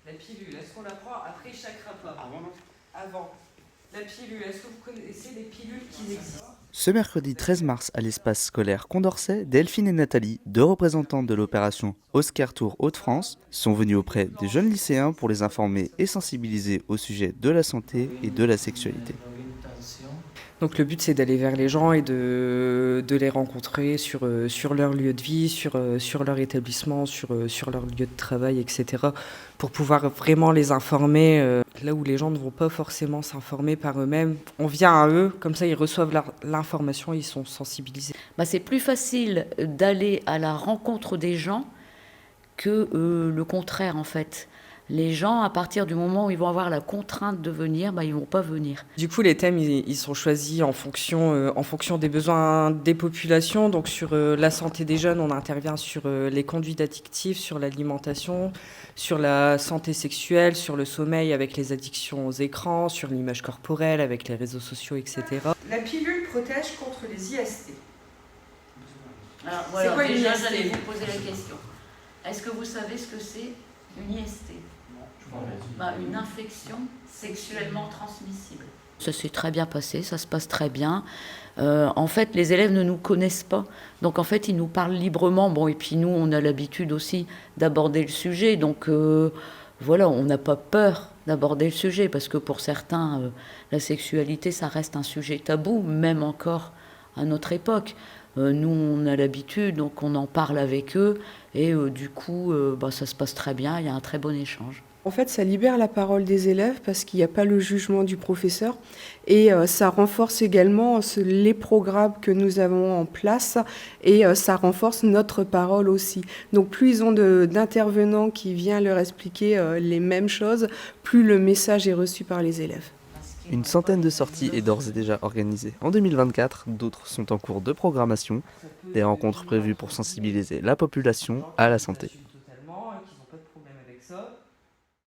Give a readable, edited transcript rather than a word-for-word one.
La pilule, est-ce qu'on la prend après chaque repas? Avant, non. Avant. La pilule, est-ce que vous connaissez les pilules qui existent? Ce mercredi 13 mars à l'espace scolaire Condorcet, Delphine et Nathalie, deux représentantes de l'opération Oscar Tour Hauts-de-France, sont venues auprès des jeunes lycéens pour les informer et sensibiliser au sujet de la santé et de la sexualité. Donc le but c'est d'aller vers les gens et de les rencontrer sur leur lieu de vie, sur leur établissement, sur leur lieu de travail, etc. Pour pouvoir vraiment les informer là où les gens ne vont pas forcément s'informer par eux-mêmes. On vient à eux, comme ça ils reçoivent l'information et ils sont sensibilisés. C'est plus facile d'aller à la rencontre des gens que le contraire en fait. Les gens, à partir du moment où ils vont avoir la contrainte de venir, ils ne vont pas venir. Du coup, les thèmes, ils sont choisis en fonction des besoins des populations. Donc sur la santé des jeunes, on intervient sur les conduites addictives, sur l'alimentation, sur la santé sexuelle, sur le sommeil avec les addictions aux écrans, sur l'image corporelle avec les réseaux sociaux, etc. La pilule protège contre les IST. Alors voilà, c'est quoi déjà une IST? j'allais vous poser la question. Est-ce que vous savez ce que c'est une IST? Une infection sexuellement transmissible. Ça s'est très bien passé, ça se passe très bien. En fait, les élèves ne nous connaissent pas. Donc, en fait, ils nous parlent librement. Bon, et puis nous, on a l'habitude aussi d'aborder le sujet. Donc, voilà, on n'a pas peur d'aborder le sujet. Parce que pour certains, la sexualité, ça reste un sujet tabou, même encore à notre époque. Nous, on a l'habitude, donc on en parle avec eux. Et du coup, ça se passe très bien, il y a un très bon échange. En fait, ça libère la parole des élèves parce qu'il n'y a pas le jugement du professeur et ça renforce également les programmes que nous avons en place et ça renforce notre parole aussi. Donc plus ils ont d'intervenants qui viennent leur expliquer les mêmes choses, plus le message est reçu par les élèves. Une centaine de sorties est d'ores et déjà organisée en 2024, d'autres sont en cours de programmation, des rencontres prévues pour sensibiliser la population à la santé.